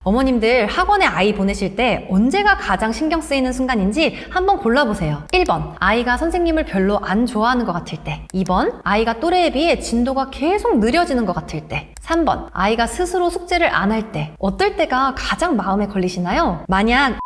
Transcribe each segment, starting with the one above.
어머님들 학원에 아이 보내실 때 언제가 가장 신경 쓰이는 순간인지 한번 골라보세요. 1번, 아이가 선생님을 별로 안 좋아하는 것 같을 때. 2번, 아이가 또래에 비해 진도가 계속 느려지는 것 같을 때. 3번, 아이가 스스로 숙제를 안 할 때. 어떨 때가 가장 마음에 걸리시나요? 만약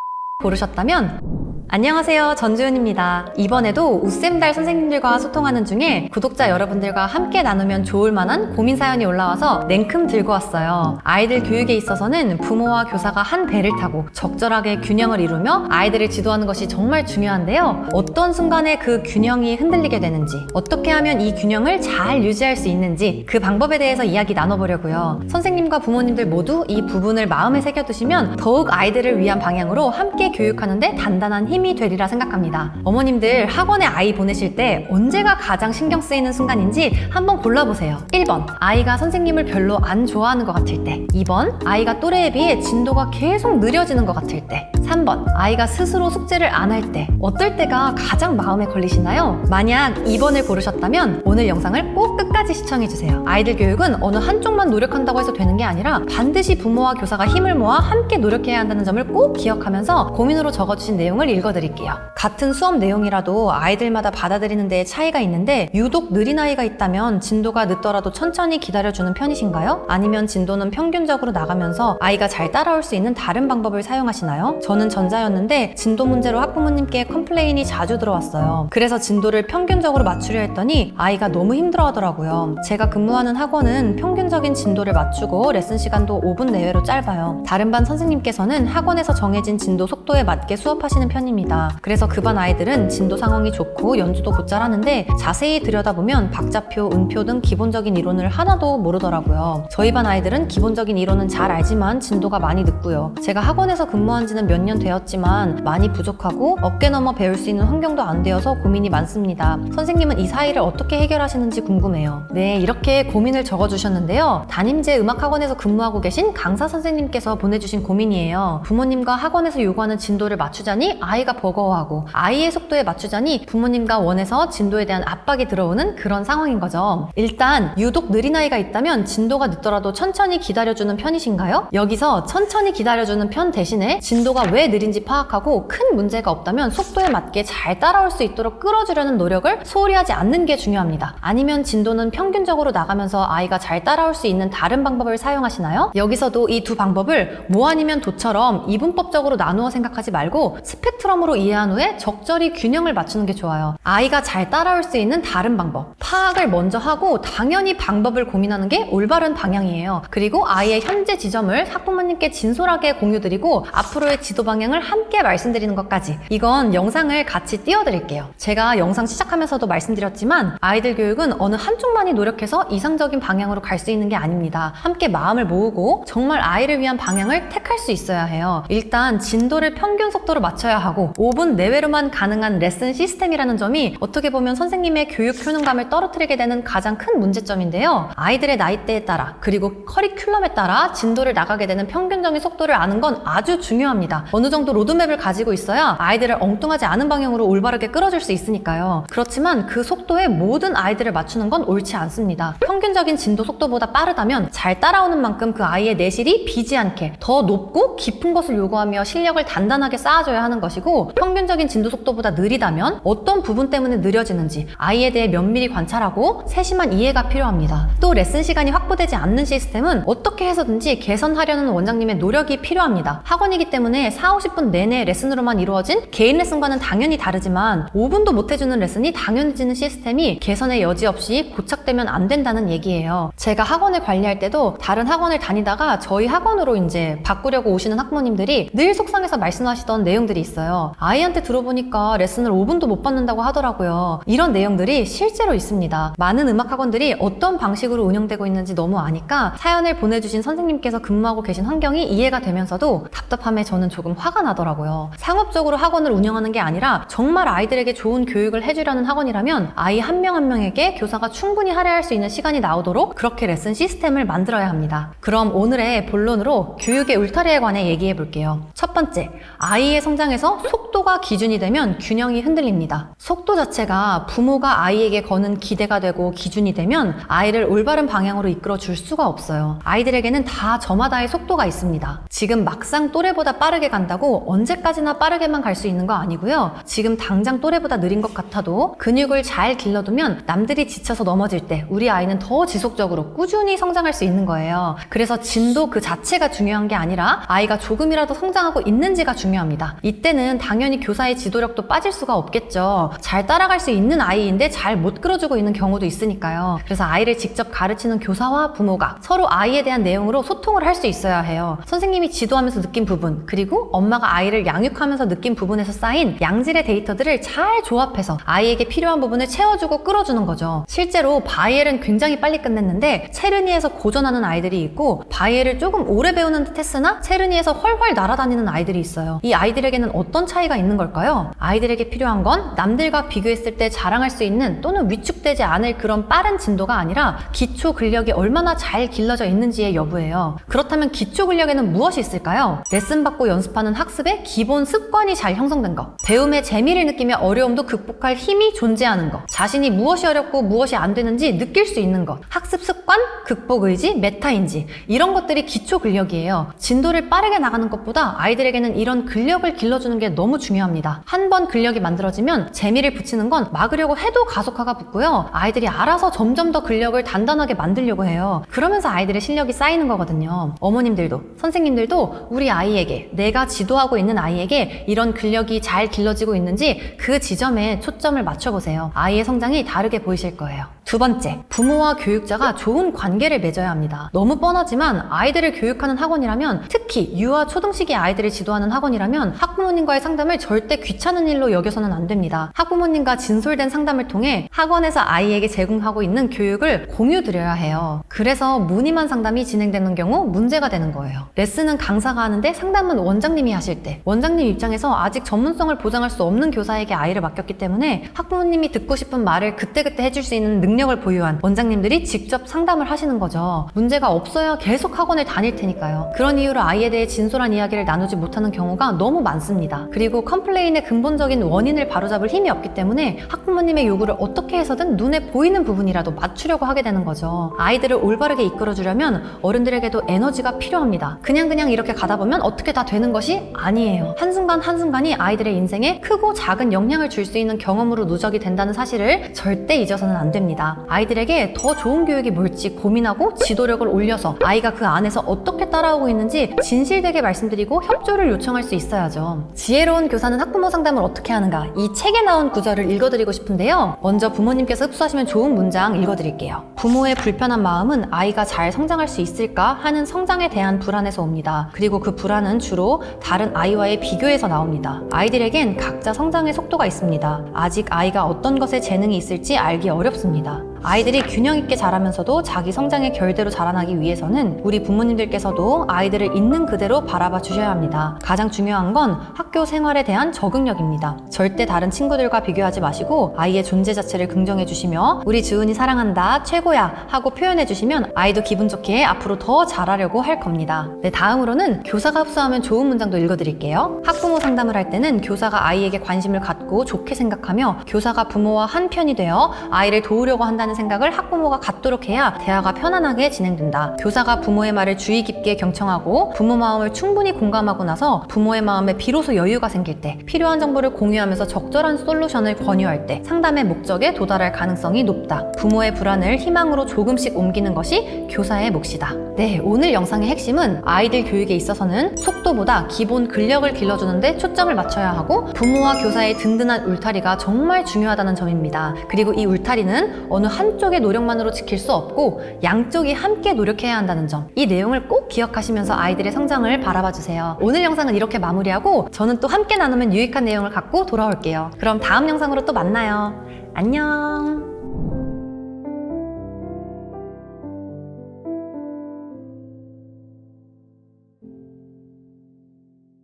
고르셨다면 안녕하세요, 전주은입니다. 이번에도 우쌤달 선생님들과 소통하는 중에 구독자 여러분들과 함께 나누면 좋을 만한 고민 사연이 올라와서 냉큼 들고 왔어요. 아이들 교육에 있어서는 부모와 교사가 한 배를 타고 적절하게 균형을 이루며 아이들을 지도하는 것이 정말 중요한데요. 어떤 순간에 그 균형이 흔들리게 되는지, 어떻게 하면 이 균형을 잘 유지할 수 있는지 그 방법에 대해서 이야기 나눠보려고요. 선생님과 부모님들 모두 이 부분을 마음에 새겨두시면 더욱 아이들을 위한 방향으로 함께 교육하는데 단단한 힘이 되리라 생각합니다. 어머님들 학원에 아이 보내실 때 언제가 가장 신경 쓰이는 순간인지 한번 골라보세요. 1번, 아이가 선생님을 별로 안 좋아하는 것 같을 때. 2번, 아이가 또래에 비해 진도가 계속 느려지는 것 같을 때. 3번, 아이가 스스로 숙제를 안 할 때. 어떨 때가 가장 마음에 걸리시나요? 만약 2번을 고르셨다면 오늘 영상을 꼭 끝까지 시청해주세요. 아이들 교육은 어느 한쪽만 노력한다고 해서 되는 게 아니라 반드시 부모와 교사가 힘을 모아 함께 노력해야 한다는 점을 꼭 기억하면서 고민으로 적어주신 내용을 읽어드릴게요. 같은 수업 내용이라도 아이들마다 받아들이는 데에 차이가 있는데 유독 느린 아이가 있다면 진도가 늦더라도 천천히 기다려주는 편이신가요? 아니면 진도는 평균적으로 나가면서 아이가 잘 따라올 수 있는 다른 방법을 사용하시나요? 저는 전자였는데 진도 문제로 학부모님께 컴플레인이 자주 들어왔어요. 그래서 진도를 평균적으로 맞추려 했더니 아이가 너무 힘들어 하더라고요. 제가 근무하는 학원은 평균적인 진도를 맞추고 레슨 시간도 5분 내외로 짧아요. 다른 반 선생님께서는 학원에서 정해진 진도 속도에 맞게 수업하시는 편입니다. 그래서 그 반 아이들은 진도 상황이 좋고 연주도 곧잘 하는데 자세히 들여다보면 박자표, 음표 등 기본적인 이론을 하나도 모르더라고요. 저희 반 아이들은 기본적인 이론은 잘 알지만 진도가 많이 늦고요. 제가 학원에서 근무한 지는 몇 년 되었지만 많이 부족하고 어깨 넘어 배울 수 있는 환경도 안 되어서 고민이 많습니다. 선생님은 이 사이를 어떻게 해결하시는지 궁금해요. 네, 이렇게 고민을 적어주셨는데요. 담임제 음악학원에서 근무하고 계신 강사 선생님께서 보내주신 고민이에요. 부모님과 학원에서 요구하는 진도를 맞추자니 아이가 버거워하고 아이의 속도에 맞추자니 부모님과 원해서 진도에 대한 압박이 들어오는 그런 상황인 거죠. 일단 유독 느린 아이가 있다면 진도가 늦더라도 천천히 기다려주는 편이신가요? 여기서 천천히 기다려주는 편 대신에 진도가 왜 느린지 파악하고 큰 문제가 없다면 속도에 맞게 잘 따라올 수 있도록 끌어주려는 노력을 소홀히 하지 않는 게 중요합니다. 아니면 진도는 평균적으로 나가면서 아이가 잘 따라올 수 있는 다른 방법을 사용하시나요? 여기서도 이 두 방법을 뭐 아니면 도처럼 이분법적으로 나누어 생각하지 말고 스펙트럼으로 이해한 후에 적절히 균형을 맞추는 게 좋아요. 아이가 잘 따라올 수 있는 다른 방법, 파악을 먼저 하고 당연히 방법을 고민하는 게 올바른 방향이에요. 그리고 아이의 현재 지점을 학부모님께 진솔하게 공유드리고 앞으로의 지도 방향을 함께 말씀드리는 것까지. 이건 영상을 같이 띄워드릴게요. 제가 영상 시작하면서도 말씀드렸지만 아이들 교육은 어느 한쪽만이 노력해서 이상적인 방향으로 갈 수 있는 게 아닙니다. 함께 마음을 모으고 정말 아이를 위한 방향을 택할 수 있어야 해요. 일단 진도를 평균 속도로 맞춰야 하고 5분 내외로만 가능한 레슨 시스템이라는 점이 어떻게 보면 선생님의 교육 효능감을 떨어뜨리게 되는 가장 큰 문제점인데요. 아이들의 나이대에 따라 그리고 커리큘럼에 따라 진도를 나가게 되는 평균적인 속도를 아는 건 아주 중요합니다. 어느 정도 로드맵을 가지고 있어야 아이들을 엉뚱하지 않은 방향으로 올바르게 끌어줄 수 있으니까요. 그렇지만 그 속도에 모든 아이들을 맞추는 건 옳지 않습니다. 평균적인 진도 속도보다 빠르다면 잘 따라오는 만큼 그 아이의 내실이 비지 않게 더 높고 깊은 것을 요구하며 실력을 단단하게 쌓아줘야 하는 것이고, 평균적인 진도 속도보다 느리다면 어떤 부분 때문에 느려지는지 아이에 대해 면밀히 관찰하고 세심한 이해가 필요합니다. 또 레슨 시간이 확보되지 않는 시스템은 어떻게 해서든지 개선하려는 원장님의 노력이 필요합니다. 학원이기 때문에 40-50분 내내 레슨으로만 이루어진 개인 레슨과는 당연히 다르지만 5분도 못 해주는 레슨이 당연해지는 시스템이 개선의 여지 없이 고착되면 안 된다는 얘기예요. 제가 학원을 관리할 때도 다른 학원을 다니다가 저희 학원으로 이제 바꾸려고 오시는 학부모님들이 늘 속상해서 말씀하시던 내용들이 있어요. 아이한테 들어보니까 레슨을 5분도 못 받는다고 하더라고요. 이런 내용들이 실제로 있습니다. 많은 음악학원들이 어떤 방식으로 운영되고 있는지 너무 아니까 사연을 보내주신 선생님께서 근무하고 계신 환경이 이해가 되면서도 답답함에 저는 조금 조금 화가 나더라고요. 상업적으로 학원을 운영하는 게 아니라 정말 아이들에게 좋은 교육을 해주려는 학원이라면 아이 한 명 한 명에게 교사가 충분히 할애할 수 있는 시간이 나오도록 그렇게 레슨 시스템을 만들어야 합니다. 그럼 오늘의 본론으로 교육의 울타리에 관해 얘기해 볼게요. 첫 번째, 아이의 성장에서 속도가 기준이 되면 균형이 흔들립니다. 속도 자체가 부모가 아이에게 거는 기대가 되고 기준이 되면 아이를 올바른 방향으로 이끌어 줄 수가 없어요. 아이들에게는 다 저마다의 속도가 있습니다. 지금 막상 또래보다 빠르게 간다고 언제까지나 빠르게만 갈 수 있는 거 아니고요. 지금 당장 또래보다 느린 것 같아도 근육을 잘 길러두면 남들이 지쳐서 넘어질 때 우리 아이는 더 지속적으로 꾸준히 성장할 수 있는 거예요. 그래서 진도 그 자체가 중요한 게 아니라 아이가 조금이라도 성장하고 있는지가 중요합니다. 이때는 당연히 교사의 지도력도 빠질 수가 없겠죠. 잘 따라갈 수 있는 아이인데 잘 못 끌어주고 있는 경우도 있으니까요. 그래서 아이를 직접 가르치는 교사와 부모가 서로 아이에 대한 내용으로 소통을 할 수 있어야 해요. 선생님이 지도하면서 느낀 부분, 그리고 엄마가 아이를 양육하면서 느낀 부분에서 쌓인 양질의 데이터들을 잘 조합해서 아이에게 필요한 부분을 채워주고 끌어주는 거죠. 실제로 바이엘은 굉장히 빨리 끝냈는데 체르니에서 고전하는 아이들이 있고, 바이엘을 조금 오래 배우는 듯 했으나 체르니에서 훨훨 날아다니는 아이들이 있어요. 이 아이들에게는 어떤 차이가 있는 걸까요? 아이들에게 필요한 건 남들과 비교했을 때 자랑할 수 있는 또는 위축되지 않을 그런 빠른 진도가 아니라 기초 근력이 얼마나 잘 길러져 있는지의 여부예요. 그렇다면 기초 근력에는 무엇이 있을까요? 레슨 받고 연습하는 학습의 기본 습관이 잘 형성된 것, 배움의 재미를 느끼며 어려움도 극복할 힘이 존재하는 것, 자신이 무엇이 어렵고 무엇이 안 되는지 느낄 수 있는 것, 학습 습관, 극복 의지, 메타인지, 이런 것들이 기초 근력이에요. 진도를 빠르게 나가는 것보다 아이들에게는 이런 근력을 길러주는 게 너무 중요합니다. 한 번 근력이 만들어지면 재미를 붙이는 건 막으려고 해도 가속화가 붙고요. 아이들이 알아서 점점 더 근력을 단단하게 만들려고 해요. 그러면서 아이들의 실력이 쌓이는 거거든요. 어머님들도 선생님들도 우리 아이에게, 내가 지도하고 있는 아이에게 이런 근력이 잘 길러지고 있는지 그 지점에 초점을 맞춰보세요. 아이의 성장이 다르게 보이실 거예요. 두 번째, 부모와 교육자가 좋은 관계를 맺어야 합니다. 너무 뻔하지만 아이들을 교육하는 학원이라면, 특히 유아 초등식의 아이들을 지도하는 학원이라면 학부모님과의 상담을 절대 귀찮은 일로 여겨서는 안 됩니다. 학부모님과 진솔된 상담을 통해 학원에서 아이에게 제공하고 있는 교육을 공유드려야 해요. 그래서 무늬만 상담이 진행되는 경우 문제가 되는 거예요. 레슨은 강사가 하는데 상담은 원장님이 하실 때, 원장님 입장에서 아직 전문성을 보장할 수 없는 교사에게 아이를 맡겼기 때문에 학부모님이 듣고 싶은 말을 그때그때 해줄 수 있는 능력을 보유한 원장님들이 직접 상담을 하시는 거죠. 문제가 없어야 계속 학원을 다닐 테니까요. 그런 이유로 아이에 대해 진솔한 이야기를 나누지 못하는 경우가 너무 많습니다. 그리고 컴플레인의 근본적인 원인을 바로잡을 힘이 없기 때문에 학부모님의 요구를 어떻게 해서든 눈에 보이는 부분이라도 맞추려고 하게 되는 거죠. 아이들을 올바르게 이끌어주려면 어른들에게도 에너지가 필요합니다. 그냥 이렇게 가다 보면 어떻게 다 되는 것이 아니에요. 한순간 한순간이 아이들의 인생에 크고 작은 영향을 줄 수 있는 경험으로 누적이 된다는 사실을 절대 잊어서는 안 됩니다. 아이들에게 더 좋은 교육이 뭘지 고민하고 지도력을 올려서 아이가 그 안에서 어떻게 따라오고 있는지 진실되게 말씀드리고 협조를 요청할 수 있어야죠. 지혜로운 교사는 학부모 상담을 어떻게 하는가, 이 책에 나온 구절을 읽어드리고 싶은데요. 먼저 부모님께서 흡수하시면 좋은 문장 읽어드릴게요. 부모의 불편한 마음은 아이가 잘 성장할 수 있을까 하는 성장에 대한 불안에서 옵니다. 그리고 그 불안은 주로 다른 아이와의 비교에서 나옵니다. 아이들에겐 각자 성장의 속도가 있습니다. 아직 아이가 어떤 것에 재능이 있을지 알기 어렵습니다. 아이들이 균형 있게 자라면서도 자기 성장의 결대로 자라나기 위해서는 우리 부모님들께서도 아이들을 있는 그대로 바라봐 주셔야 합니다. 가장 중요한 건 학교 생활에 대한 적응력입니다. 절대 다른 친구들과 비교하지 마시고 아이의 존재 자체를 긍정해 주시며 우리 주은이 사랑한다, 최고야 하고 표현해 주시면 아이도 기분 좋게 앞으로 더 잘하려고 할 겁니다. 네, 다음으로는 교사가 흡수하면 좋은 문장도 읽어드릴게요. 학부모 상담을 할 때는 교사가 아이에게 관심을 갖고 좋게 생각하며 교사가 부모와 한 편이 되어 아이를 도우려고 한다는 생각을 학부모가 갖도록 해야 대화가 편안하게 진행된다. 교사가 부모의 말을 주의 깊게 경청하고 부모 마음을 충분히 공감하고 나서 부모의 마음에 비로소 여유가 생길 때, 필요한 정보를 공유하면서 적절한 솔루션을 권유할 때 상담의 목적에 도달할 가능성이 높다. 부모의 불안을 희망으로 조금씩 옮기는 것이 교사의 몫이다. 네, 오늘 영상의 핵심은 아이들 교육에 있어서는 속도보다 기본 근력을 길러주는데 초점을 맞춰야 하고 부모와 교사의 든든한 울타리가 정말 중요하다는 점입니다. 그리고 이 울타리는 어느 한쪽의 노력만으로 지킬 수 없고 양쪽이 함께 노력해야 한다는 점, 이 내용을 꼭 기억하시면서 아이들의 성장을 바라봐 주세요. 오늘 영상은 이렇게 마무리하고 저는 또 함께 나누면 유익한 내용을 갖고 돌아올게요. 그럼 다음 영상으로 또 만나요. 안녕.